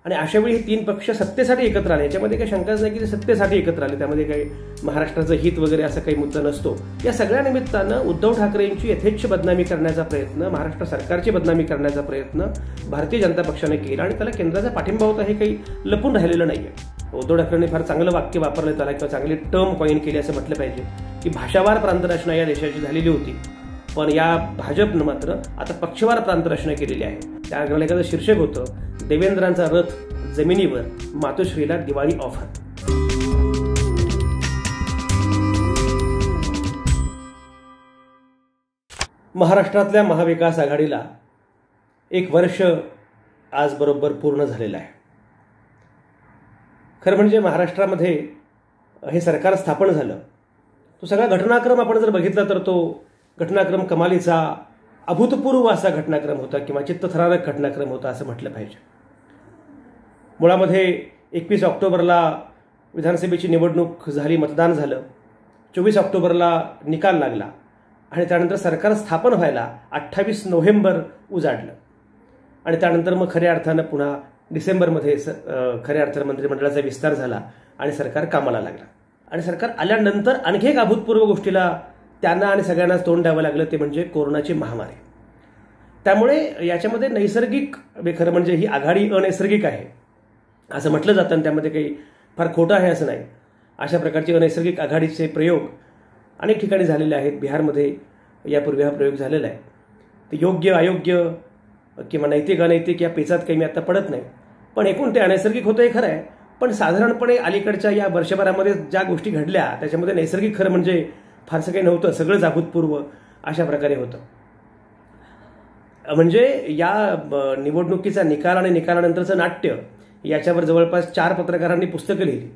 आणि अशावेळी हे तीन पक्ष सत्तेसाठी एकत्र आले, याच्यामध्ये काही शंकाच नाही की ते सत्तेसाठी एकत्र आले, त्यामध्ये काही महाराष्ट्राचं हित वगैरे असा काही मुद्दा नसतो. या सगळ्या निमित्तानं उद्धव ठाकरेंची यथेच्छ बदनामी करण्याचा प्रयत्न, महाराष्ट्र सरकारची बदनामी करण्याचा प्रयत्न भारतीय जनता पक्षाने केला आणि त्याला केंद्राचा पाठिंबा होता हे काही लपून राहिलेलं नाहीये. उद्धव ठाकरेंनी फार चांगलं वाक्य वापरलं त्याला, किंवा चांगली टर्म कॉइन केली असं म्हटलं पाहिजे की भाषावार प्रांतरचना या देशाची झालेली होती, पण या भाजपनं मात्र आता पक्षवार प्रांतरचना केलेली आहे. त्या एखादं शीर्षक होतं, देवेंद्रांचा रथ जमिनीवर, मातोश्रीला दिवाळी ऑफर. महाराष्ट्रातल्या महाविकास आघाडीला 1 वर्ष आज बरोबर पूर्ण झालेलं आहे. खरं म्हणजे महाराष्ट्रामध्ये हे सरकार स्थापन झालं, तो सगळा घटनाक्रम आपण जर बघितला तर तो घटनाक्रम कमालीचा, अभूतपूर्व असा घटनाक्रम होता किंवा चित्तथरारक घटनाक्रम होता असं म्हटलं पाहिजे. मुळामध्ये 21 ऑक्टोबरला विधानसभेची निवडणूक झाली, मतदान झालं, 24 ऑक्टोबरला निकाल लागला आणि त्यानंतर सरकार स्थापन व्हायला 28 नोव्हेंबर उजाडलं आणि त्यानंतर मग खऱ्या अर्थानं पुन्हा डिसेंबरमध्ये खऱ्या अर्थानं मंत्रिमंडळाचा विस्तार झाला आणि सरकार कामाला लागला. आणि सरकार आल्यानंतर आणखी एक अभूतपूर्व गोष्टीला त्यांना आणि सगळ्यांना तोंड द्यावं लागलं, ते म्हणजे कोरोनाची महामारी. त्यामुळे याच्यामध्ये नैसर्गिक, खरं म्हणजे ही आघाडी अनैसर्गिक आहे असं म्हटलं जातं आणि त्यामध्ये काही फार खोटं आहे असं नाही. अशा प्रकारचे अनैसर्गिक आघाडीचे प्रयोग अनेक ठिकाणी झालेले आहेत. बिहारमध्ये यापूर्वी हा प्रयोग झालेला आहे. ते योग्य अयोग्य किंवा नैतिक अनैतिक या पेचात काही मी आता पडत नाही, पण एकूण ते अनैसर्गिक होतं हे खरं आहे. पण साधारणपणे अलीकडच्या या वर्षभरामध्ये ज्या गोष्टी घडल्या त्याच्यामध्ये नैसर्गिक खरं म्हणजे फारसं काही नव्हतं, सगळंच अभूतपूर्व अशा प्रकारे होतं. म्हणजे या निवडणुकीचा निकाल आणि निकालानंतरचं नाट्य याच्यावर जवळपास 4 पत्रकारांनी पुस्तकं लिहिली.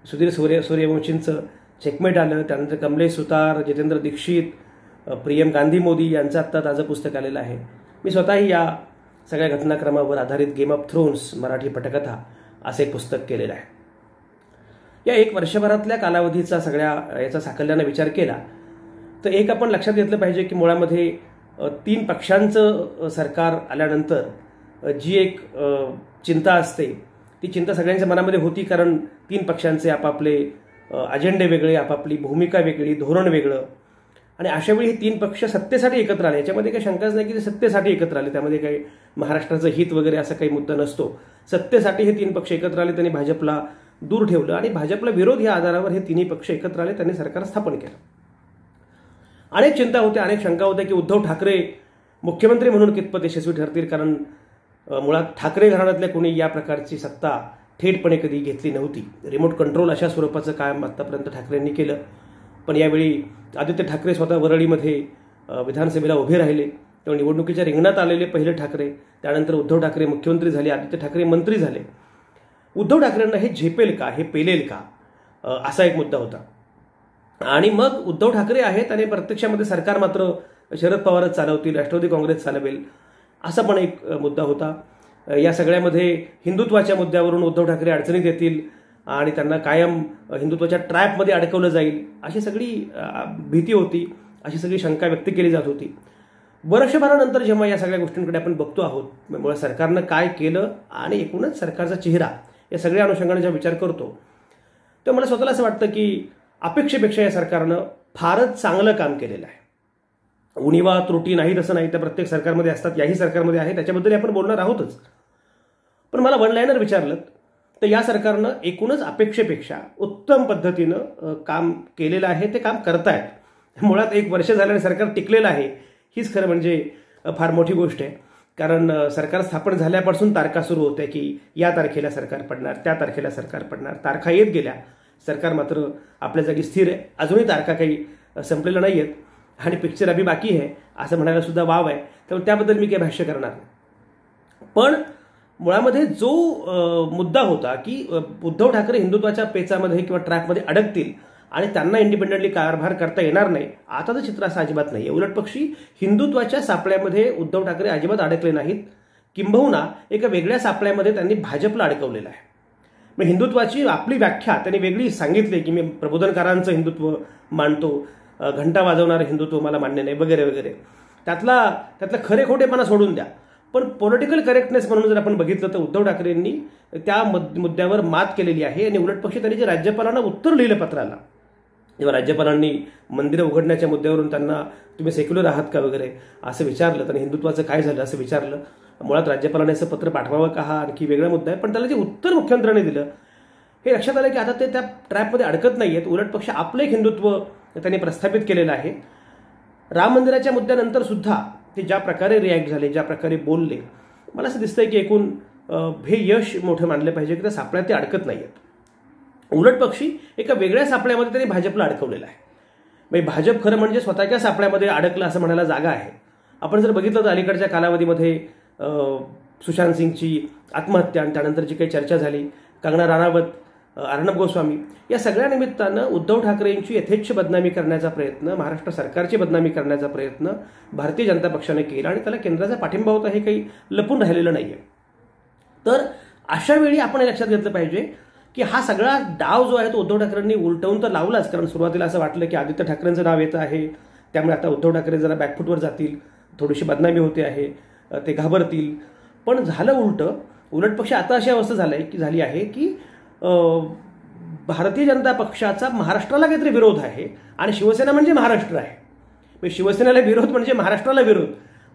सुधीर सूर्यवंशींचं चेकमेट आलं, त्यानंतर कमलेश सुतार, जितेंद्र दीक्षित, प्रियम गांधी मोदी यांचं आत्ता ताजं पुस्तक आलेलं आहे. मी स्वतःही या सगळ्या घटनाक्रमावर आधारित गेम ऑफ थ्रोन्स मराठी पटकथा असं एक पुस्तक केलेलं आहे. या 1 वर्षभरातल्या कालावधीचा सगळ्या याचा साकल्यानं विचार केला तर एक आपण लक्षात घेतलं पाहिजे की मुळामध्ये 3 पक्षांचं सरकार आल्यानंतर जी एक चिंता असते ती चिंता सगळ्यांच्या मनामध्ये होती, कारण 3 पक्षांचे आपापले अजेंडे वेगळे, आपापली भूमिका वेगळी, धोरण वेगळं. आणि अशावेळी हे 3 पक्ष सत्तेसाठी एकत्र आले, याच्यामध्ये काही शंकाच नाही की ते सत्तेसाठी एकत्र आले, त्यामध्ये काही महाराष्ट्राचं हित वगैरे असा काही मुद्दा नसतो. सत्तेसाठी हे 3 पक्ष एकत्र आले, त्यांनी भाजपला दूर ठेवलं आणि भाजपला विरोध या आधारावर हे 3 पक्ष एकत्र आले, त्यांनी सरकार स्थापन केलं. अनेक चिंता होत्या, अनेक शंका होत्या की उद्धव ठाकरे मुख्यमंत्री म्हणून कितपत यशस्वी ठरतील, कारण मुळात ठाकरे घराण्यातल्या कोणी या प्रकारची सत्ता थेटपणे कधी घेतली नव्हती. रिमोट कंट्रोल अशा स्वरूपाचं काम आतापर्यंत ठाकरेंनी केलं, पण यावेळी आदित्य ठाकरे स्वतः वरळीमध्ये विधानसभेला उभे राहिले, तेव्हा निवडणुकीच्या रिंगणात आलेले पहिले ठाकरे, त्यानंतर उद्धव ठाकरे मुख्यमंत्री झाले, आदित्य ठाकरे मंत्री झाले. उद्धव ठाकरेंना हे झेपेल का, हे पेलेल का, असा एक मुद्दा होता. आणि मग उद्धव ठाकरे आहेत आणि प्रत्यक्षामध्ये सरकार मात्र शरद पवारच चालवतील, राष्ट्रवादी काँग्रेस चालवेल, असा पण एक मुद्दा होता. या सगळ्यामध्ये हिंदुत्वाच्या मुद्द्यावरून उद्धव ठाकरे अडचणीत येतील आणि त्यांना कायम हिंदुत्वाच्या ट्रॅपमध्ये अडकवलं जाईल, अशी सगळी भीती होती, अशी सगळी शंका व्यक्त केली जात होती. वर्षभरानंतर जेव्हा या सगळ्या गोष्टींकडे आपण बघतो आहोत, मुळे सरकारनं काय केलं आणि एकूणच सरकारचा चेहरा या सगळ्या अनुषंगाने जेव्हा विचार करतो तेव्हा मला स्वतःला असं वाटतं की अपेक्षेपेक्षा या सरकारनं फारच चांगलं काम केलेलं आहे. उणिवा त्रुटी नाहीत असं नाही, त्या प्रत्येक सरकारमध्ये असतात, याही सरकारमध्ये आहे, त्याच्याबद्दल आपण बोलणार आहोतच. पण मला वन लाईनर विचारलं तर या सरकारनं एकूणच अपेक्षेपेक्षा उत्तम पद्धतीनं काम केलेलं आहे, ते काम करतायत. मुळात 1 वर्ष झाल्याने सरकार टिकलेलं आहे, हीच खरं म्हणजे फार मोठी गोष्ट आहे. कारण सरकार स्थापन झाल्यापासून तारखा सुरू होत्या की या तारखेला सरकार पडणार, त्या तारखेला सरकार पडणार. तारखा येत गेल्या, सरकार मात्र आपल्या जागी स्थिर आहे. अजूनही तारखा काही संपलेल्या नाही आहेत आणि पिक्चर अभि बाकी आहे असं म्हणायला सुद्धा वाव आहे, त्यामुळे त्याबद्दल मी काही भाष्य करणार नाही. पण मुळामध्ये जो मुद्दा होता की उद्धव ठाकरे हिंदुत्वाच्या पेचामध्ये किंवा ट्रॅकमध्ये अडकतील आणि त्यांना इंडिपेंडेंटली कारभार करता येणार नाही, आताचं चित्र असं अजिबात नाही. उलट पक्षी हिंदुत्वाच्या सापळ्यामध्ये उद्धव ठाकरे अजिबात अडकले नाहीत, किंबहुना एका वेगळ्या सापळ्यामध्ये त्यांनी भाजपला अडकवलेलं आहे. मग हिंदुत्वाची आपली व्याख्या त्यांनी वेगळी सांगितली की मी प्रबोधनकारांचं हिंदुत्व मानतो, घंटा वाजवणारं हिंदुत्व मला मान्य नाही, वगैरे वगैरे. त्यातला खरे खोटेपणा सोडून द्या, पण पॉलिटिकल करेक्टनेस म्हणून जर आपण बघितलं तर उद्धव ठाकरेंनी त्या मुद्द्यावर मात केलेली आहे. आणि उलट पक्षी त्यांनी जे राज्यपालांना उत्तर लिहिलं पत्राला, जेव्हा राज्यपालांनी मंदिरं उघडण्याच्या मुद्द्यावरून त्यांना तुम्ही सेक्युलर आहात का वगैरे असं विचारलं, त्यांनी हिंदुत्वाचं काय झालं असं विचारलं. मुळात राज्यपालांनी असं पत्र पाठवावं का हा आणखी वेगळा मुद्दा आहे, पण त्याला जे उत्तर मुख्यमंत्र्यांनी दिलं हे लक्षात आलं की आता ते त्या ट्रॅपमध्ये अडकत नाही आहेत. उलट पक्ष आपलं एक हिंदुत्व त्यांनी प्रस्थापित केलेलं आहे. राम मंदिराच्या मुद्द्यानंतर सुद्धा ते ज्या प्रकारे रिॲक्ट झाले, ज्या प्रकारे बोलले, मला असं दिसतंय की एकूण हे यश मोठं मानलं पाहिजे की त्या सापळ्यात ते अडकत नाही आहेत. उलट पक्षी एका वेगळ्या सापळ्यामध्ये त्यांनी भाजपला अडकवलेलं आहे. म्हणजे भाजप खरं म्हणजे स्वतःच्या सापळ्यामध्ये अडकलं असं म्हणायला जागा आहे. आपण जर बघितलं तर अलीकडच्या कालावधीमध्ये सुशांत सिंगची आत्महत्या आणि त्यानंतर जी काही चर्चा झाली, कंगना राणावत, अर्णब गोस्वामी, या सगळ्या निमित्तानं उद्धव ठाकरेंची यथेच्छ बदनामी करण्याचा प्रयत्न, महाराष्ट्र सरकारची बदनामी करण्याचा प्रयत्न भारतीय जनता पक्षाने केला आणि त्याला केंद्राचा पाठिंबा होता हे काही लपून राहिलेलं नाहीये. तर अशा वेळी आपण हे लक्षात घेतलं पाहिजे की हा सगळा डाव जो आहे तो उद्धव ठाकरेंनी उलटवून तर लावलाच. कारण सुरुवातीला असं वाटलं की आदित्य ठाकरेंचं नाव येतं आहे, त्यामुळे आता उद्धव ठाकरे जरा बॅकफुटवर जातील, थोडीशी बदनामी होते आहे, ते घाबरतील. पण झालं उलटं. उलट पक्ष आता अशी अवस्था झाली आहे की भारतीय जनता पक्षाचा महाराष्ट्राला काहीतरी विरोध आहे आणि शिवसेना म्हणजे महाराष्ट्र आहे. शिवसेनेला विरोध म्हणजे महाराष्ट्राला विरोध,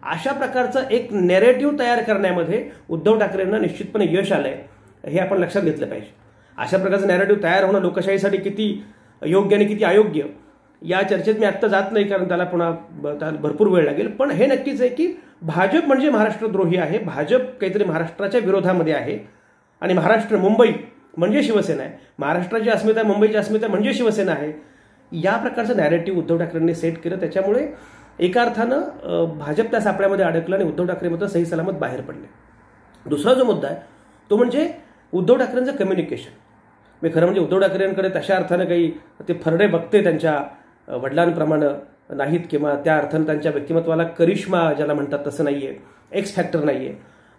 अशा प्रकारचं एक नॅरेटिव्ह तयार करण्यामध्ये उद्धव ठाकरेंना निश्चितपणे यश आलंय, हे आपण लक्षात घेतलं पाहिजे. अशा प्रकारचं नॅरेटिव्ह तयार होणं लोकशाहीसाठी किती योग्य आणि किती अयोग्य या चर्चेत मी आत्ता जात नाही, कारण त्याला पुन्हा भरपूर वेळ लागेल. पण हे नक्कीच आहे की भाजप म्हणजे महाराष्ट्रद्रोही आहे, भाजप काहीतरी महाराष्ट्राच्या विरोधामध्ये आहे आणि महाराष्ट्र, मुंबई म्हणजे शिवसेना आहे, महाराष्ट्राची अस्मिता मुंबईची अस्मिता म्हणजे शिवसेना आहे. या प्रकारचं नॅरेटिव्ह उद्धव ठाकरेंनी सेट केलं. त्याच्यामुळे एका अर्थानं भाजप त्या सापळ्यामध्ये अडकलं आणि उद्धव ठाकरे मात्र सही सलामत बाहेर पडले. दुसरा जो मुद्दा आहे तो म्हणजे उद्धव ठाकरेंचं कम्युनिकेशन. मी खरं म्हणजे उद्धव ठाकरेंकडे तशा अर्थानं काही ते फरडे बघते त्यांच्या वडिलांप्रमाणे नाहीत किंवा त्या अर्थानं त्यांच्या व्यक्तिमत्वाला करिश्मा ज्याला म्हणतात तसं नाहीये, एक्स फॅक्टर नाहीये.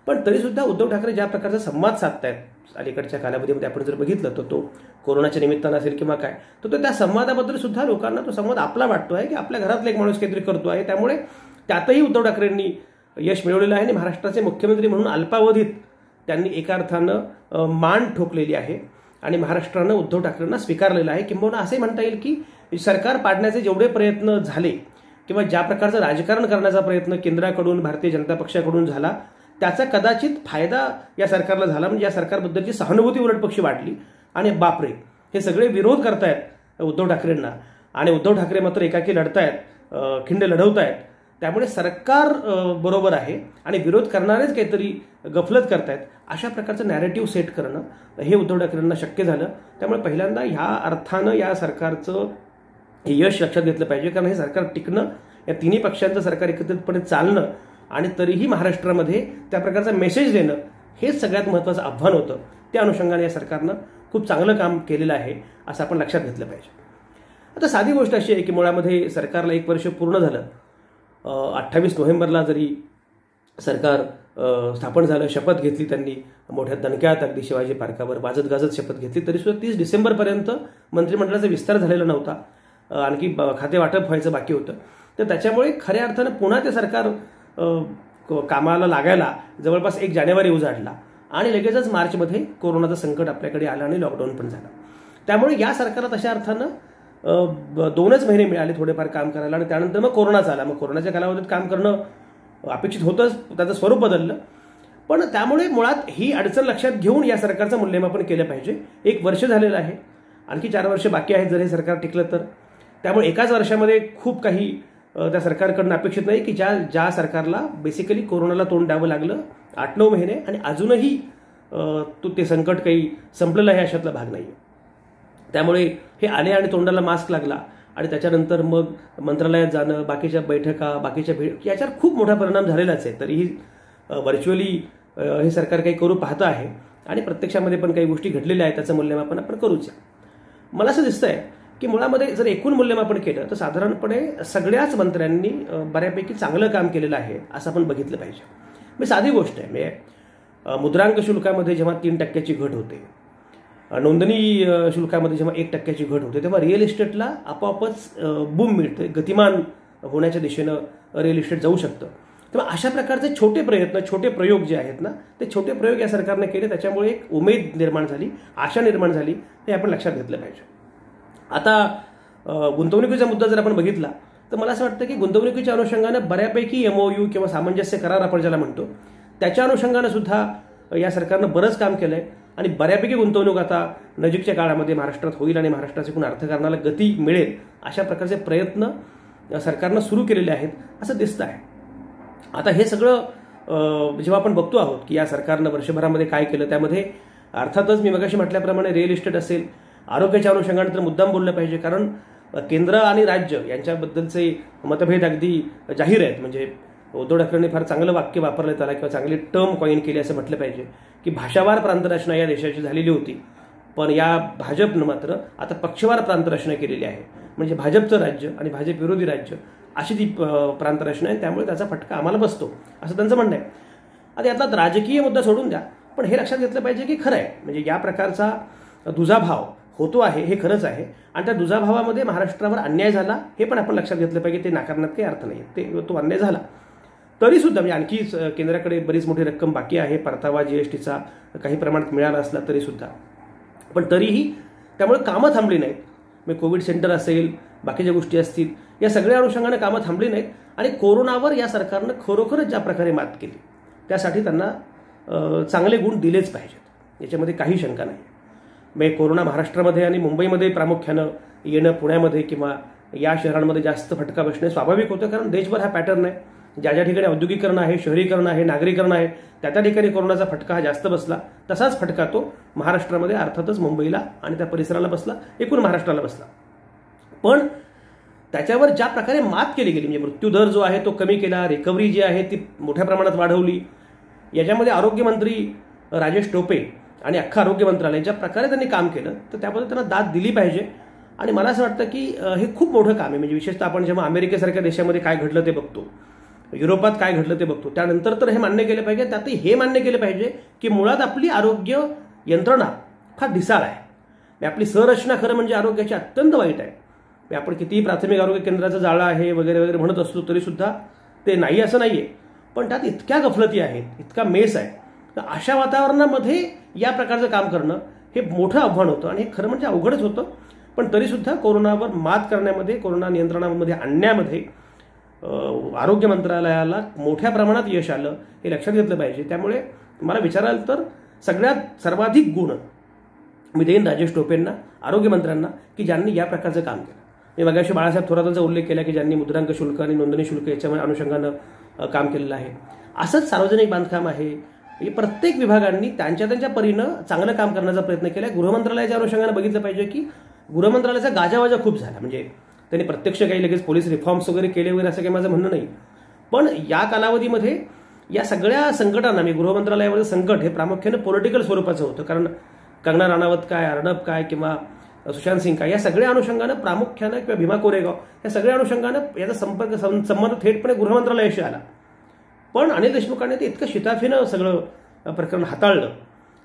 पण तरीसुद्धा उद्धव ठाकरे ज्या प्रकारचा संवाद साधतायत अलीकडच्या कालावधीमध्ये आपण जर बघितलं तर तो कोरोनाच्या निमित्तानं असेल किंवा काय, तर तो त्या संवादाबद्दल सुद्धा लोकांना तो संवाद आपला वाटतो आहे की आपल्या घरातला एक माणूस काहीतरी करतो आहे. त्यामुळे त्यातही उद्धव ठाकरेंनी यश मिळवलेलं आहे आणि महाराष्ट्राचे मुख्यमंत्री म्हणून अल्पावधीत त्यांनी एका अर्थानं मान ठोकलेली आहे आणि महाराष्ट्रानं उद्धव ठाकरेंना स्वीकारलेलं आहे. किंबहुना असंही म्हणता येईल की सरकार पाडण्याचे जेवढे प्रयत्न झाले किंवा ज्या प्रकारचं राजकारण करण्याचा प्रयत्न केंद्राकडून भारतीय जनता पक्षाकडून झाला त्याचा कदाचित फायदा या सरकारला झाला. म्हणजे या सरकारबद्दलची सहानुभूती उलट पक्षी वाढली आणि बापरे हे सगळे विरोध करतायत उद्धव ठाकरेंना आणि उद्धव ठाकरे मात्र एकाकी लढतायत, खिंड लढवतायत. त्यामुळे सरकार बरोबर आहे आणि विरोध करणारेच काहीतरी गफलत करतायत, अशा प्रकारचं नॅरेटिव्ह सेट करणं हे उद्धव ठाकरेंना शक्य झालं. त्यामुळे पहिल्यांदा ह्या अर्थानं या सरकारचं यश लक्षात घेतलं पाहिजे, कारण हे सरकार टिकणं, या तिन्ही पक्षांचं सरकार एकत्रितपणे चालणं आणि तरीही महाराष्ट्रामध्ये त्या प्रकारचा मेसेज देणं हेच सगळ्यात महत्त्वाचं आव्हान होतं. त्या अनुषंगाने या सरकारनं खूप चांगलं काम केलेलं आहे असं आपण लक्षात घेतलं पाहिजे. आता साधी गोष्ट अशी आहे की मुळामध्ये सरकारला 1 वर्ष पूर्ण झालं. 28 नोव्हेंबरला जरी सरकार स्थापन झालं, शपथ घेतली त्यांनी मोठ्या दणक्यात, अगदी शिवाजी पार्कावर वाजत गाजत शपथ घेतली, तरीसुद्धा 30 डिसेंबरपर्यंत मंत्रिमंडळाचा विस्तार झालेला नव्हता, आणखी खाते वाटप व्हायचं बाकी होतं. तर त्याच्यामुळे खऱ्या अर्थानं पुन्हा ते सरकार कामाला लागायला जवळपास 1 जानेवारी उजाडला आणि लगेचच मार्चमध्ये कोरोनाचं संकट आपल्याकडे आलं आणि लॉकडाऊन पण झालं. त्यामुळे या सरकारला तशा अर्थानं 2च महिने मिळाले थोडेफार काम करायला आणि त्यानंतर मग कोरोनाचा आला. मग कोरोनाच्या कालावधीत काम करणं अपेक्षित होतंच, त्याचं स्वरूप बदललं. पण त्यामुळे मुळात ही अडचण लक्षात घेऊन या सरकारचं मूल्यमापन केलं पाहिजे. 1 वर्ष झालेलं आहे, आणखी 4 वर्ष बाकी आहेत जर हे सरकार टिकलं तर. त्यामुळे एकाच वर्षामध्ये खूप काही त्या सरकारकडून अपेक्षित नाही की ज्या सरकारला बेसिकली कोरोनाला तोंड द्यावं लागलं 8-9 महिने आणि अजूनही ते संकट काही संपलेलं आहे अशातला भाग नाही. त्यामुळे हे आले आणि तोंडाला मास्क लागला आणि त्याच्यानंतर मग मंत्रालयात जाणं, बाकीच्या बैठका, बाकीच्या भेट, याच्यावर खूप मोठा परिणाम झालेलाच आहे. तरीही व्हर्च्युअली हे सरकार काही करू पाहतं आहे आणि प्रत्यक्षामध्ये पण काही गोष्टी घडलेल्या आहेत, त्याचं मूल्यमापन आपण करूच. मला असं दिसतंय की मुळामध्ये जर एकूण मूल्यमापन केलं तर साधारणपणे सगळ्याच मंत्र्यांनी बऱ्यापैकी चांगलं काम केलेलं आहे असं आपण बघितलं पाहिजे. मी साधी गोष्ट आहे, म्हणजे मुद्रांक शुल्कामध्ये जेव्हा 3% घट होते, नोंदणी शुल्कामध्ये जेव्हा 1% घट होते, तेव्हा रिअल इस्टेटला आपोआपच बूम मिळते, गतिमान होण्याच्या दिशेनं रिअल इस्टेट जाऊ शकतं. तेव्हा अशा प्रकारचे छोटे प्रयत्न, छोटे प्रयोग जे आहेत ना, ते छोटे प्रयोग या सरकारने केले. त्याच्यामुळे एक उमेद निर्माण झाली, आशा निर्माण झाली. हे आपण लक्षात घेतलं पाहिजे. आता गुंतवणुकीचा मुद्दा जर आपण बघितला तर मला असं वाटतं की गुंतवणुकीच्या अनुषंगानं बऱ्यापैकी MOU किंवा सामंजस्य करार आपण ज्याला म्हणतो त्याच्या अनुषंगानं सुद्धा या सरकारनं बरंच काम केलं आहे आणि बऱ्यापैकी गुंतवणूक आता नजीकच्या काळामध्ये महाराष्ट्रात होईल आणि महाराष्ट्राच्या एकूण अर्थकारणाला गती मिळेल अशा प्रकारचे प्रयत्न सरकारनं सुरू केलेले आहेत असं दिसतं आहे. आता हे सगळं जेव्हा आपण बघतो आहोत की या सरकारनं वर्षभरामध्ये काय केलं, त्यामध्ये अर्थातच मी मगाशी म्हटल्याप्रमाणे रिअल इस्टेट असेल, आरोग्याच्या अनुषंगाने तर मुद्दाम बोललं पाहिजे, कारण केंद्र आणि राज्य यांच्याबद्दलचे मतभेद अगदी जाहीर आहेत. म्हणजे उद्धव ठाकरेंनी फार चांगलं वाक्य वापरलं त्याला किंवा चांगली टर्म कॉइन केली असं म्हटलं पाहिजे की भाषावार प्रांतरचना या देशाची झालेली होती, पण या भाजपनं मात्र आता पक्षवार प्रांतरचना केलेली आहे. म्हणजे भाजपचं राज्य आणि भाजप विरोधी राज्य अशी ती प्रांतरचना आहे. त्यामुळे त्याचा फटका आम्हाला बसतो असं त्यांचं म्हणणं आहे. आता यातला राजकीय मुद्दा सोडून द्या, पण हे लक्षात घेतलं पाहिजे की खरं आहे म्हणजे या प्रकारचा दुजाभाव होतो आहे हे खरंच आहे आणि त्या दुजाभावामध्ये महाराष्ट्रावर अन्याय झाला हे पण आपण लक्षात घेतलं पाहिजे. ते नाकारण्यात काही अर्थ नाही, तो अन्याय झाला तरी सुद्धा म्हणजे आणखी केंद्राकडे बरीच मोठी रक्कम बाकी आहे, परतावा GSTचा काही प्रमाणात मिळाला असला तरी सुद्धा, पण तरीही त्यामुळे कामं थांबली नाहीत. म्हणजे कोविड सेंटर असेल, बाकीच्या गोष्टी असतील, या सगळ्या अनुषंगाने कामं थांबली नाहीत आणि कोरोनावर या सरकारनं खरोखरच ज्या प्रकारे मात केली त्यासाठी त्यांना चांगले गुण दिलेच पाहिजेत, याच्यामध्ये काही शंका नाही. म्हणजे कोरोना महाराष्ट्रामध्ये आणि मुंबईमध्ये प्रामुख्यानं येणं, पुण्यामध्ये किंवा या शहरांमध्ये जास्त फटका बसणे स्वाभाविक होतं, कारण देशभर हा पॅटर्न आहे. ज्या ज्या ठिकाणी औद्योगिकरण आहे, शहरीकरण आहे, नागरीकरण आहे, त्या ठिकाणी कोरोनाचा फटका हा जास्त बसला. तसाच फटका तो महाराष्ट्रामध्ये अर्थातच मुंबईला आणि त्या परिसराला बसला, एकूण महाराष्ट्राला बसला. पण त्याच्यावर ज्या प्रकारे मात केली गेली म्हणजे मृत्यूदर जो आहे तो कमी केला, रिकव्हरी जी आहे ती मोठ्या प्रमाणात वाढवली. याच्यामध्ये आरोग्यमंत्री राजेश टोपे आणि अख्खा आरोग्य मंत्रालय ज्या प्रकारे त्यांनी काम केलं तर त्याबद्दल त्यांना दाद दिली पाहिजे. आणि मला असं वाटतं की हे खूप मोठं काम आहे. म्हणजे विशेषतः आपण जेव्हा अमेरिकेसारख्या देशामध्ये काय घडलं ते बघतो, युरोपात काय घडलं ते बघतो, त्यानंतर तर हे मान्य केलं पाहिजे, त्यातही हे मान्य केलं पाहिजे की मुळात आपली आरोग्य यंत्रणा फार ढिसाळ आहे. आपली संरचना खरं म्हणजे आरोग्याची अत्यंत वाईट आहे. आपण कितीही प्राथमिक आरोग्य केंद्राचं जाळं आहे वगैरे वगैरे म्हणत असतो तरी सुद्धा ते नाही असं नाहीये, पण त्यात इतक्या गफलती आहेत, इतका मेस आहे. तर अशा वातावरणामध्ये या प्रकारचं काम करणं हे मोठं आव्हान होतं आणि हे खरं म्हणजे अवघडच होतं. पण तरीसुद्धा कोरोनावर मात करण्यामध्ये, कोरोना नियंत्रणामध्ये आणण्यामध्ये आरोग्य मंत्रालयाला मोठ्या प्रमाणात यश आलं हे लक्षात घेतलं पाहिजे. त्यामुळे मला विचाराल तर सगळ्यात सर्वाधिक गुण मी देईन राजेश टोपेंना, आरोग्यमंत्र्यांना, की ज्यांनी या प्रकारचं काम केलं. मी मगाशी बाळासाहेब थोरातांचा उल्लेख केला की ज्यांनी मुद्रांक शुल्क आणि नोंदणी शुल्क याच्या अनुषंगानं काम केलेलं आहे. असंच सार्वजनिक बांधकाम आहे, प्रत्येक विभागांनी त्यांच्या त्यांच्या परीनं चांगलं काम करण्याचा प्रयत्न केला. गृहमंत्रालयाच्या अनुषंगानं बघितलं पाहिजे की गृहमंत्रालयाचा गाजावाजा खूप झाला. म्हणजे त्यांनी प्रत्यक्ष काही लगेच पोलीस रिफॉर्म्स वगैरे केले वगैरे असं काही माझं म्हणणं नाही, पण या कालावधीमध्ये या सगळ्या संकटांना, मी गृहमंत्रालयामध्ये संकट हे प्रामुख्याने पॉलिटिकल स्वरूपाचं होतं, कारण कंगना राणावत काय, अर्णब काय किंवा सुशांत सिंग काय, या सगळ्या अनुषंगानं प्रामुख्यानं किंवा भीमा कोरेगाव या सगळ्या अनुषंगानं याचा संबंध थेटपणे गृहमंत्रालयाशी आला. पण अनिल देशमुखांनी ते इतकं शिताफीनं सगळं प्रकरण हाताळलं,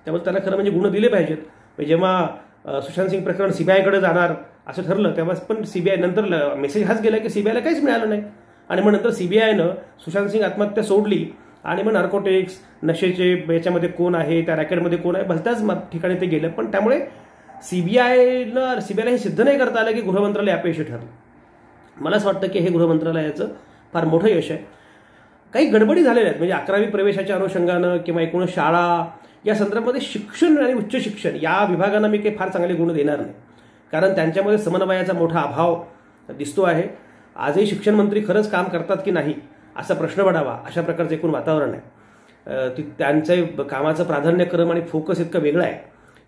त्यामुळे त्याला खरं म्हणजे गुण दिले पाहिजेत. जेव्हा सुशांत सिंग प्रकरण CBIकडे जाणार असं ठरलं तेव्हा पण CBI नंतर मेसेज हाच गेला की CBIला काहीच मिळालं नाही आणि मग नंतर CBIनं सुशांत सिंग आत्महत्या सोडली आणि मग नार्कोटिक्स, नशेचे याच्यामध्ये कोण आहे, त्या रॅकेटमध्ये कोण आहे, भलत्याच ठिकाणी ते गेलं. पण त्यामुळे CBIला हे सिद्ध नाही करता आलं की गृहमंत्रालय अपयशी ठरलं. मला असं वाटतं की हे गृहमंत्रालयाचं फार मोठं यश आहे. काही गडबडी झालेल्या आहेत, म्हणजे 11वी प्रवेशाच्या अनुषंगानं किंवा एकूण शाळा या संदर्भामध्ये शिक्षण आणि उच्च शिक्षण या विभागांना मी काही फार चांगले गुण देणार नाही, कारण त्यांच्यामध्ये समन्वयाचा मोठा अभाव दिसतो आहे. आजही शिक्षण मंत्री खरंच काम करतात की नाही असा प्रश्न पडावा अशा प्रकारचं एकूण वातावरण आहे. त्यांचं कामाचं प्राधान्यक्रम आणि फोकस इतकं वेगळं आहे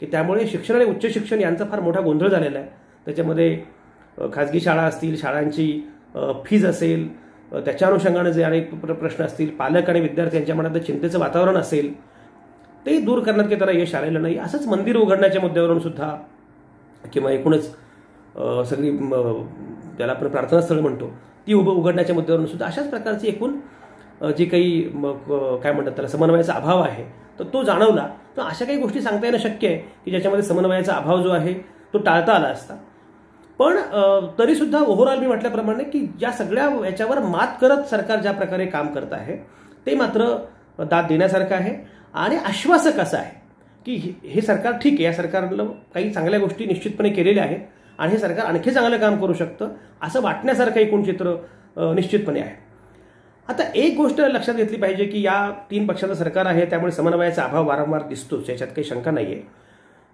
की त्यामुळे शिक्षण आणि उच्च शिक्षण यांचा फार मोठा गोंधळ झालेला आहे. त्याच्यामध्ये खाजगी शाळा असतील, शाळांची फीज असेल, त्याच्या अनुषंगाने जे अनेक प्रश्न असतील, पालक आणि विद्यार्थी यांच्या मनात चिंतेचं वातावरण असेल, ते दूर करण्यात काही त्याला यश आलेलं नाही. असंच मंदिर उघडण्याच्या मुद्द्यावरून सुद्धा किंवा एकूणच सगळी त्याला आपण प्रार्थनास्थळ म्हणतो ती उघडण्याच्या मुद्द्यावरून सुद्धा अशाच प्रकारची एकूण जे काही काय म्हणतात त्याला समन्वयाचा अभाव आहे तर तो जाणवला. तर अशा काही गोष्टी सांगता येणं शक्य आहे की ज्याच्यामध्ये समन्वयाचा अभाव जो आहे तो टाळता आला असता. पण तरीसुद्धा ओव्हरऑल मी म्हटल्याप्रमाणे की ज्या सगळ्या याच्यावर मात करत सरकार ज्या प्रकारे काम करत आहे ते मात्र दाद देण्यासारखं आहे आणि आश्वासक असं आहे की हे सरकार ठीक आहे, या सरकारनं काही चांगल्या गोष्टी निश्चितपणे केलेल्या आहेत आणि हे सरकार आणखी चांगलं काम करू शकतं असं वाटण्यासारखं एकूण चित्र निश्चितपणे आहे. आता एक गोष्ट लक्षात घेतली पाहिजे की या 3 पक्षाचं सरकार आहे त्यामुळे समन्वयाचा अभाव वारंवार दिसतोच, याच्यात काही शंका नाही आहे.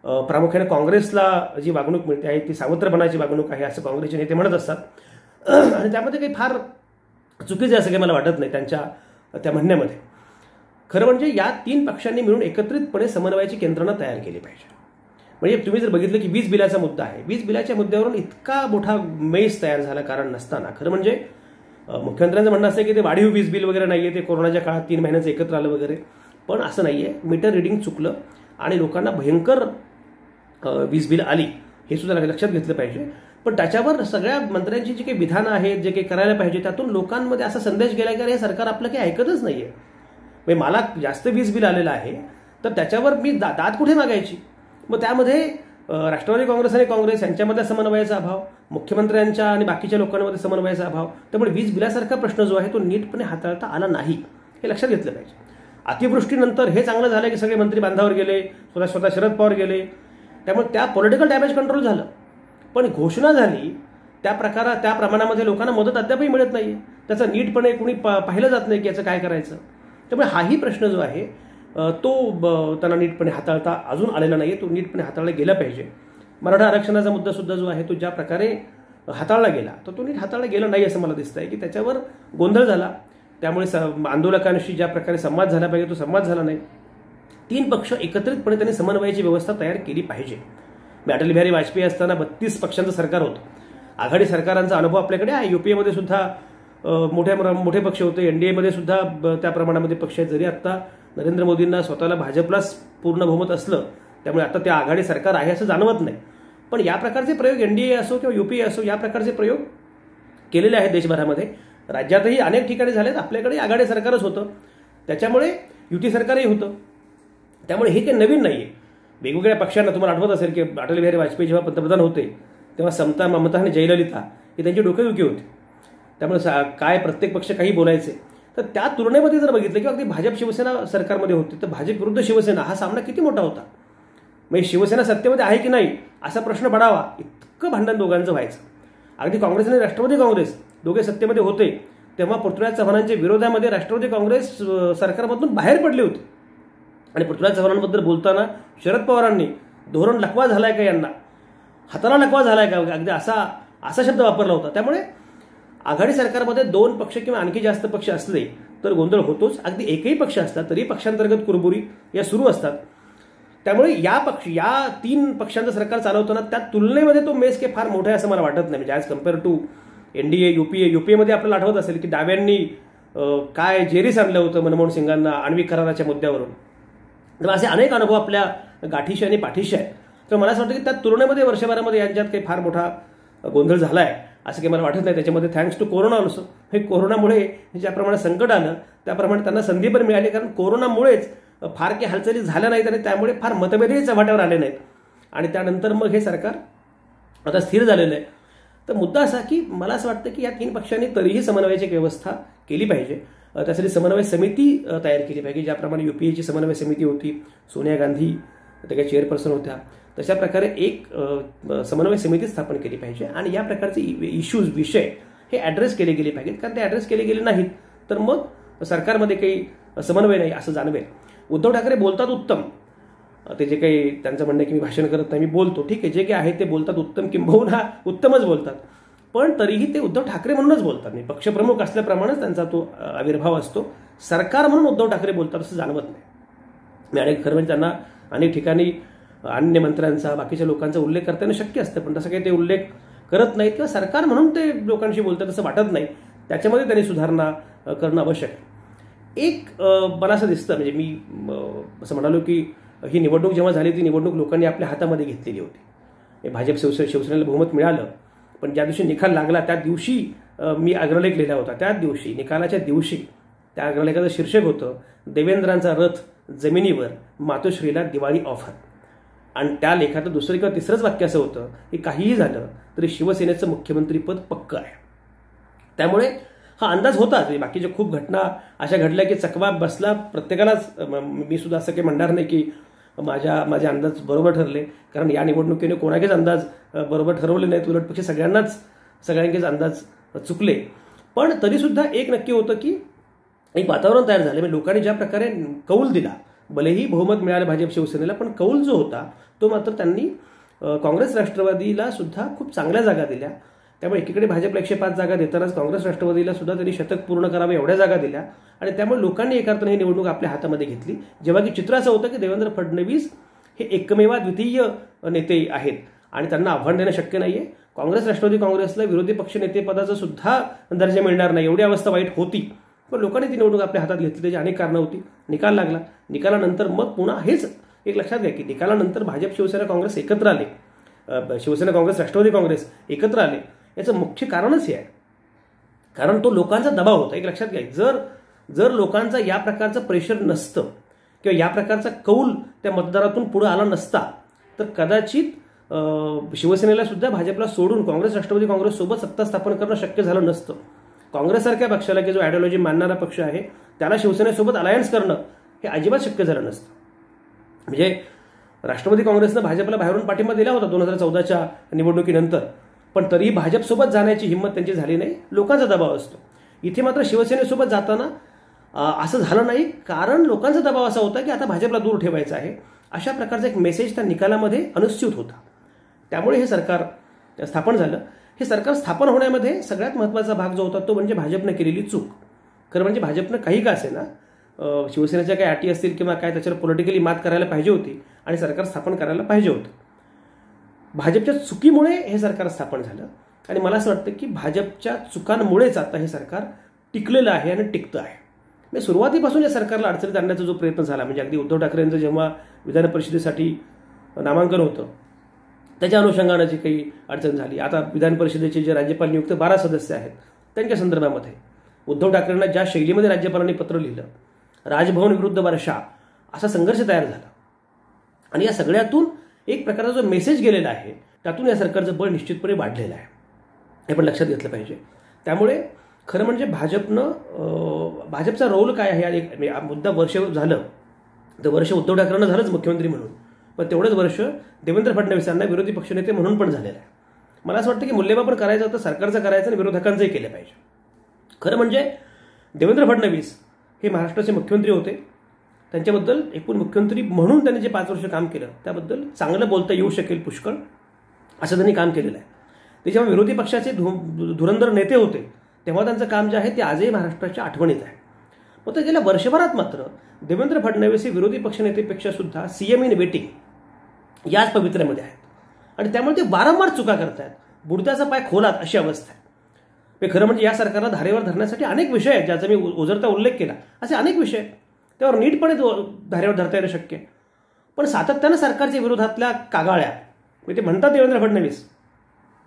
प्रामुख्याने काँग्रेसला जी वागणूक मिळते आहे ती सावत्रपणाची वागणूक आहे असं काँग्रेसचे नेते म्हणत असतात आणि त्यामध्ये काही फार चुकीचं असं काही मला वाटत नाही त्यांच्या त्या म्हणण्यामध्ये. खरं म्हणजे या 3 पक्षांनी मिळून एकत्रितपणे समन्वयाची यंत्रणा तयार केली पाहिजे. म्हणजे तुम्ही जर बघितलं की वीज बिलाचा मुद्दा आहे, वीज बिलाच्या मुद्द्यावरून इतका मोठा मेस तयार झाला कारण नसताना खरं म्हणजे मुख्यमंत्र्यांचं म्हणणं असं की ते वाढीव वीज बिल वगैरे नाही आहे, ते कोरोनाच्या काळात 3 महिन्याचं एकत्र आलं वगैरे, पण असं नाही आहे. मीटर रिडिंग चुकलं आणि लोकांना भयंकर वीज बिल आली हे सुद्धा लक्षात घेतलं पाहिजे. पण त्याच्यावर सगळ्या मंत्र्यांची जी काही विधानं आहेत, जे काही करायला पाहिजे त्यातून लोकांमध्ये असा संदेश गेला की हे सरकार आपलं काही ऐकतच नाहीये. म्हणजे मला जास्त वीज बिल आलेलं आहे तर त्याच्यावर मी दाद कुठे मागायची. मग त्यामध्ये राष्ट्रवादी काँग्रेस आणि काँग्रेस यांच्यामध्ये समन्वयाचा अभाव, मुख्यमंत्र्यांच्या आणि बाकीच्या लोकांमध्ये समन्वयाचा अभाव, त्यामुळे वीज बिलासारखा प्रश्न जो आहे तो नीटपणे हाताळता आला नाही हे लक्षात घेतलं पाहिजे. अतिवृष्टीनंतर हे चांगलं झालं की सगळे मंत्री बांधावर गेले, स्वतः शरद पवार गेले, त्यामुळे त्या पॉलिटिकल डॅमेज कंट्रोल झालं. पण घोषणा झाली त्या प्रमाणामध्ये लोकांना मदत अद्यापही मिळत नाही, त्याचं नीटपणे कुणी पाहिलं जात नाही की याचं काय करायचं. त्यामुळे हाही प्रश्न जो आहे तो त्यांना नीटपणे हाताळता अजून आलेला नाही, तो नीटपणे हाताळला गेला पाहिजे. मराठा आरक्षणाचा मुद्दा सुद्धा जो आहे तो ज्या प्रकारे हाताळला गेला तो नीट हाताळला गेला नाही असं मला दिसतंय की त्याच्यावर गोंधळ झाला. त्यामुळे आंदोलकांशी ज्या प्रकारे संवाद झाला पाहिजे तो संवाद झाला नाही. 3 पक्ष एकत्रितपणे त्यांनी समन्वयाची व्यवस्था तयार केली पाहिजे. अटल बिहारी वाजपेयी असताना 32 पक्षांचं सरकार होतं. आघाडी सरकारांचा अनुभव आपल्याकडे आहे. युपीएमध्ये सुद्धा मोठे पक्ष होते, एनडीएमध्ये सुद्धा त्या प्रमाणामध्ये पक्ष आहेत. जरी आता नरेंद्र मोदींना स्वतःला भाजपलाच पूर्ण बहुमत असलं त्यामुळे आता ते आघाडी सरकार आहे असं जाणवत नाही. पण या प्रकारचे प्रयोग एनडीए असो किंवा युपीए असो या प्रकारचे प्रयोग केलेले आहेत देशभरामध्ये. राज्यातही अनेक ठिकाणी झालेत. आपल्याकडे आघाडी सरकारच होतं, त्याच्यामुळे युती सरकारही होतं. त्यामुळे हे काही नवीन नाही आहे. वेगवेगळ्या पक्षांना तुम्हाला आठवत असेल की अटल बिहारी वाजपेयी जेव्हा पंतप्रधान होते तेव्हा समता, ममता आणि जयललिता ही त्यांची डोकेदुखी होती. त्यामुळे काय प्रत्येक पक्ष काही बोलायचे. तर त्या तुलनेमध्ये जर बघितलं की अगदी भाजप शिवसेना सरकारमध्ये होती तर भाजप विरुद्ध शिवसेना हा सामना किती मोठा होता. म्हणजे शिवसेना सत्तेमध्ये आहे की नाही असा प्रश्न पडावा इतकं भांडण दोघांचं व्हायचं. अगदी काँग्रेस आणि राष्ट्रवादी काँग्रेस दोघे सत्तेमध्ये होते तेव्हा पृथ्वीराज चव्हाणांच्या विरोधामध्ये राष्ट्रवादी काँग्रेस सरकारमधून बाहेर पडली होती आणि पृथ्वीराज चव्हाणांबद्दल बोलताना शरद पवारांनी धोरण लकवा झालाय का, यांना हाताला लकवा झालाय का, अगदी असा शब्द वापरला होता. त्यामुळे आघाडी सरकारमध्ये 2 पक्ष किंवा आणखी जास्त पक्ष असले तर गोंधळ होतोच. अगदी एकही पक्ष असला तरी पक्षांतर्गत कुरबुरी या सुरू असतात. त्यामुळे या 3 पक्षांचं सरकार चालवताना त्या तुलनेमध्ये तो मेस काही फार मोठा आहे असं मला वाटत नाही. म्हणजे ॲज कम्पेअर टू एनडीए, युपीएमध्ये आपल्याला आठवत असेल की डाव्यांनी काय जेरीस आणलं होतं मनमोहन सिंगांना आण्विक कराराच्या मुद्द्यावरून. तर असे अनेक अनुभव आपल्या गाठीशी आणि पाठीशी आहेत. तर मला असं वाटतं की त्या तुलनेमध्ये वर्षभरामध्ये यांच्यात काही फार मोठा गोंधळ झाला आहे असं काही मला वाटत नाही. त्याच्यामध्ये थँक्स टू कोरोना ऑल्सो, हे कोरोनामुळे ज्याप्रमाणे संकट आलं त्याप्रमाणे त्यांना संधी पण मिळाली. कारण कोरोनामुळेच फार काही हालचाली झाल्या नाहीत आणि त्यामुळे फार मतभेदही चव्हाट्यावर आले नाहीत आणि त्यानंतर मग हे सरकार आता स्थिर झालेलं आहे. तर मुद्दा असा की मला असं वाटतं की या 3 पक्षांनी तरीही समन्वयाची व्यवस्था केली पाहिजे. त्यासाठी समन्वय समिती तयार केली पाहिजे. ज्याप्रमाणे युपीएची समन्वय समिती होती, सोनिया गांधी त्या चेअरपर्सन होत्या, तशा प्रकारे एक समन्वय समिती स्थापन केली पाहिजे आणि या प्रकारचे इश्यूज, विषय हे ॲड्रेस केले गेले पाहिजेत. कारण ते ॲड्रेस केले गेले नाहीत तर मग सरकारमध्ये काही समन्वय नाही असं जाणवेल. उद्धव ठाकरे बोलतात उत्तम, ते जे काही त्यांचं म्हणणं की मी भाषण करत नाही, मी बोलतो, ठीक आहे, जे काही आहे ते बोलतात उत्तम, किंबहुना उत्तमच बोलतात. पण तरीही ते उद्धव ठाकरे म्हणूनच बोलतात. मी पक्षप्रमुख असल्याप्रमाणेच त्यांचा तो आविर्भाव असतो. सरकार म्हणून उद्धव ठाकरे बोलतात असं जाणवत नाही. मी अनेक खरं म्हणजे त्यांना अनेक ठिकाणी अन्य मंत्र्यांचा, बाकीच्या लोकांचा उल्लेख करताना शक्य असतं, पण तसं काही ते उल्लेख करत नाहीत किंवा सरकार म्हणून ते लोकांशी बोलतात असं वाटत नाही. त्याच्यामध्ये त्यांनी सुधारणा करणं आवश्यक आहे. एक मला असं दिसतं, म्हणजे मी असं म्हणालो की ही निवडणूक जेव्हा झाली ती निवडणूक लोकांनी आपल्या हातामध्ये घेतलेली होती. भाजप शिवसेनेला बहुमत मिळालं, पण ज्या दिवशी निकाल लागला त्या दिवशी मी अग्रलेख लिहिला होता. त्या दिवशी, निकालाच्या दिवशी, त्या अग्रलेखाचं शीर्षक होतं देवेंद्रांचा रथ जमिनीवर, मातोश्रीला दिवाळी ऑफर. आणि त्या लेखातलं दुसरं किंवा तिसरंच वाक्य असं होतं की काहीही झालं तरी शिवसेनेचं मुख्यमंत्रीपद पक्क आहे. त्यामुळे हा अंदाज होता. बाकीच्या खूप घटना अशा घडल्या की चकवा बसला प्रत्येकालाच. मी सुद्धा असं काही म्हणणार नाही की माझे अंदाज बरोबर ठरले, कारण या निवडणुकीने कोणाचेच अंदाज बरोबर ठरवले नाहीत. उलटपेक्षा सगळ्यांचेच अंदाज चुकले. पण तरीसुद्धा एक नक्की होतं की एक वातावरण तयार झालं. म्हणजे लोकांनी ज्या प्रकारे कौल दिला, भलेही बहुमत मिळालं भाजप शिवसेनेला, पण कौल जो होता तो मात्र त्यांनी काँग्रेस राष्ट्रवादीला सुद्धा खूप चांगल्या जागा दिल्या. त्यामुळे एकीकडे भाजपला 105 जागा देतानाच काँग्रेस राष्ट्रवादीला सुद्धा त्यांनी शतक पूर्ण करावं एवढ्या जागा दिल्या. आणि त्यामुळे लोकांनी एका अर्थाने ही निवडणूक आपल्या हातामध्ये घेतली. जेव्हा की चित्र असं होतं की देवेंद्र फडणवीस हे एकमेवाद्वितीय नेते आहेत आणि त्यांना आव्हान देणं शक्य नाहीये. काँग्रेस राष्ट्रवादी काँग्रेसला विरोधी पक्ष नेतेपदाचा सुद्धा दर्जा मिळणार नाही, एवढी अवस्था वाईट होती. पण लोकांनी ती निवडणूक आपल्या हातात घेतली. त्याची अनेक कारणं होती. निकाल लागला. निकालानंतर मग पुन्हा हेच एक लक्षात घ्या की निकालानंतर भाजप शिवसेना काँग्रेस एकत्र आले, शिवसेना काँग्रेस राष्ट्रवादी काँग्रेस एकत्र आले. याचं मुख्य कारणच हे आहे, कारण तो लोकांचा दबाव होता. एक लक्षात घ्या, जर लोकांचा या प्रकारचं प्रेशर नसतं किंवा या प्रकारचा कौल त्या मतदारातून पुढे आला नसता तर कदाचित शिवसेनेला सुद्धा भाजपला सोडून काँग्रेस राष्ट्रवादी काँग्रेस सोबत सत्ता स्थापन करणं शक्य झालं नसतं. काँग्रेससारख्या पक्षाला की जो आयडिओलॉजी मानणारा पक्ष आहे त्याला शिवसेनेसोबत अलायन्स करणं हे अजिबात शक्य झालं नसतं. म्हणजे राष्ट्रवादी काँग्रेसनं भाजपला बाहेरून पाठिंबा दिला होता 2014च्या निवडणुकीनंतर, पण तरीही भाजपसोबत जाण्याची हिंमत त्यांची झाली नाही. लोकांचा दबाव असतो. इथे मात्र शिवसेनेसोबत जाताना असं झालं नाही, कारण लोकांचा दबाव असा होता की आता भाजपला दूर ठेवायचं आहे. अशा प्रकारचा एक मेसेज त्या निकालामध्ये अनुस्यूत होता. त्यामुळे हे सरकार स्थापन झालं. हे सरकार स्थापन होण्यामध्ये सगळ्यात महत्त्वाचा भाग जो होता तो म्हणजे भाजपनं केलेली चूक. खरं म्हणजे भाजपनं काही का असे ना शिवसेनेच्या काही अटी असतील किंवा काय त्याच्यावर पॉलिटिकली मात करायला पाहिजे होती आणि सरकार स्थापन करायला पाहिजे होतं. भाजपच्या चुकीमुळे हे सरकार स्थापन झालं आणि मला असं वाटतं की भाजपच्या चुकांमुळेच आता हे सरकार टिकलेलं आहे आणि टिकतं आहे. म्हणजे सुरुवातीपासून या सरकारला अडचणीत आणण्याचा जो प्रयत्न झाला, म्हणजे अगदी उद्धव ठाकरेंचं जेव्हा विधान परिषदेसाठी नामांकन होतं त्याच्या अनुषंगानं जी काही अडचण झाली, आता विधान परिषदेचे जे राज्यपाल नियुक्त 12 सदस्य आहेत त्यांच्या संदर्भामध्ये उद्धव ठाकरेंना ज्या शैलीमध्ये राज्यपालांनी पत्र लिहिलं, राजभवन विरुद्ध वर्षा असा संघर्ष तयार झाला आणि या सगळ्यातून एक प्रकारचा जो मेसेज गेलेला आहे त्यातून या सरकारचं बळ निश्चितपणे वाढलेलं आहे. हे पण लक्षात घेतलं पाहिजे. त्यामुळे खरं म्हणजे भाजपचा रोल काय आहे, मुद्दा वर्ष झालं तर वर्ष उद्धव ठाकरेंना झालंच मुख्यमंत्री म्हणून, पण तेवढंच वर्ष देवेंद्र फडणवीसांना विरोधी पक्षनेते म्हणून पण झालेलं आहे. मला असं वाटतं की मूल्यमापन करायचं होतं सरकारचं करायचं आणि विरोधकांचंही केलं पाहिजे. खरं म्हणजे देवेंद्र फडणवीस हे महाराष्ट्राचे मुख्यमंत्री होते. त्यांच्याबद्दल एकूण मुख्यमंत्री म्हणून त्यांनी जे 5 वर्ष काम केलं त्याबद्दल चांगलं बोलता येऊ शकेल पुष्कळ असं त्यांनी काम केलेलं आहे. ते जेव्हा विरोधी पक्षाचे धुरंधर नेते होते तेव्हा त्यांचं काम जे आहे ते आजही महाराष्ट्राच्या आठवणीत आहे. मग तर गेल्या वर्षभरात मात्र देवेंद्र फडणवीस हे विरोधी पक्षनेतेपेक्षा सुद्धा सीएम इन वेटिंग याच पवित्र्यामध्ये आहेत आणि त्यामुळे ते वारंवार चुका करतायत. बुडत्याचा पाय खोलात अशी अवस्था आहे. खरं म्हणजे या सरकारला धारेवर धरण्यासाठी अनेक विषय आहेत, ज्याचा मी ओझरता उल्लेख केला. असे अनेक विषय आहेत त्यावर नीटपणे धारेवर धरता येणं शक्य आहे. पण सातत्यानं सरकारच्या विरोधातल्या कागाळ्या, म्हणजे ते म्हणतात देवेंद्र फडणवीस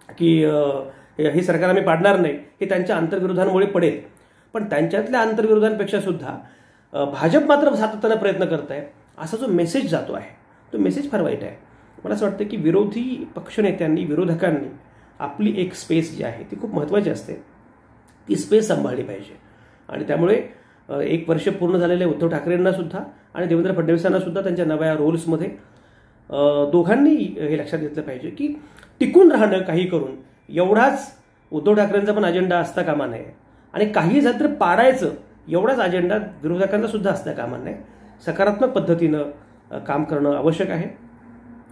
की हे सरकार आम्ही पाडणार नाही, हे त्यांच्या आंतरविरोधांमुळे पडेल. पण त्यांच्यातल्या आंतरविरोधांपेक्षा सुद्धा भाजप मात्र सातत्यानं प्रयत्न करत आहे. असा जो मेसेज जातो आहे तो मेसेज फार वाईट आहे. मला असं वाटतं की विरोधी पक्षनेत्यांनी, विरोधकांनी आपली एक स्पेस जी आहे ती खूप महत्त्वाची असते, ती स्पेस सांभाळली पाहिजे. आणि त्यामुळे 1 वर्ष पूर्ण झालेल्या उद्धव ठाकरेंना सुद्धा आणि देवेंद्र फडणवीसांना सुद्धा त्यांच्या नव्या रोल्समध्ये दोघांनी हे लक्षात घेतलं पाहिजे की टिकून राहणं काही करून एवढाच उद्धव ठाकरेंचा पण अजेंडा असता कामा नये आणि काही झालं तर पाडायचं एवढाच अजेंडा विरोधकांचा सुद्धा असता कामा नये. सकारात्मक पद्धतीनं काम करणं आवश्यक आहे.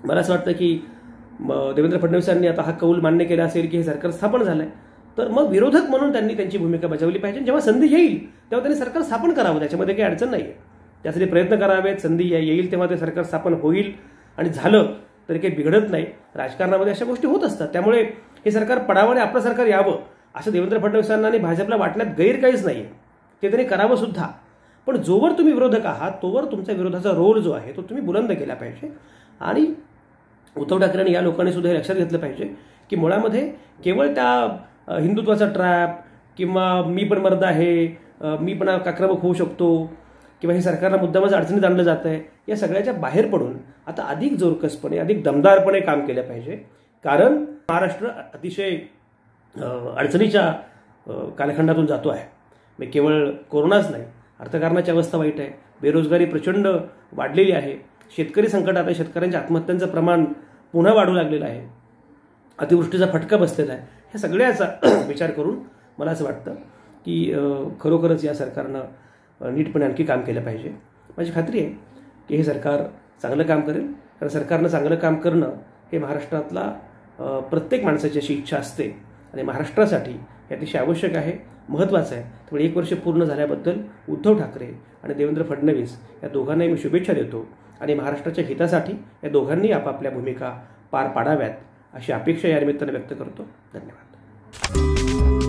मला असं वाटतं की देवेंद्र फडणवीसांनी आता हा कौल मान्य केला असेल की हे सरकार स्थापन झालंय, तर मग विरोधक म्हणून त्यांनी त्यांची भूमिका बजावली पाहिजे. जेव्हा संधी येईल तेव्हा त्यांनी सरकार स्थापन करावं, त्याच्यामध्ये काही अडचण नाही आहे. त्यासाठी प्रयत्न करावेत. संधी येईल तेव्हा ते सरकार स्थापन होईल आणि झालं तरी काही बिघडत नाही. राजकारणामध्ये अशा गोष्टी होत असतात. त्यामुळे हे सरकार पडावं आणि आपलं सरकार यावं असं देवेंद्र फडणवीसांना आणि भाजपला वाटण्यात गैर काहीच नाही आहे. ते त्यांनी करावं सुद्धा. पण जोवर तुम्ही विरोधक आहात तोवर तुमच्या विरोधाचा रोल जो आहे तो तुम्ही बुलंद केला पाहिजे. आणि उद्धव ठाकरे या लोकांनी सुद्धा हे लक्षात घेतलं पाहिजे की मुळामध्ये केवळ त्या हिंदुत्वाचा ट्रॅप किंवा मी पण मर्द आहे, मी पण आक्रमक होऊ शकतो किंवा हे सरकारला मुद्दामच अडचणीत आणलं जात आहे, या सगळ्याच्या बाहेर पडून आता अधिक जोरकसपणे अधिक दमदारपणे काम केलं पाहिजे, कारण महाराष्ट्र अतिशय अडचणीच्या कालखंडातून जातो आहे. म्हणजे केवळ कोरोनाच नाही, अर्थकारणाची अवस्था वाईट आहे, बेरोजगारी प्रचंड वाढलेली आहे, शेतकरी संकटात आहे, शेतकऱ्यांच्या आत्महत्यांचं प्रमाण पुन्हा वाढू लागलेलं आहे, अतिवृष्टीचा फटका बसलेला आहे. ह्या सगळ्याचा विचार करून मला असं वाटतं की खरोखरच या सरकारनं नीटपणे आणखी काम केलं पाहिजे. माझी खात्री आहे की हे सरकार चांगलं काम करेल, कारण सरकारनं चांगलं काम करणं हे महाराष्ट्रातला प्रत्येक माणसाची अशी इच्छा असते आणि महाराष्ट्रासाठी हे अतिशय आवश्यक आहे, महत्त्वाचं आहे. त्यामुळे 1 वर्ष पूर्ण झाल्याबद्दल उद्धव ठाकरे आणि देवेंद्र फडणवीस या दोघांनाही मी शुभेच्छा देतो आणि महाराष्ट्राच्या हितासाठी या दोघांनी आपापल्या भूमिका पार पाडाव्यात अशी अपेक्षा या निमित्तानं व्यक्त करतो. धन्यवाद.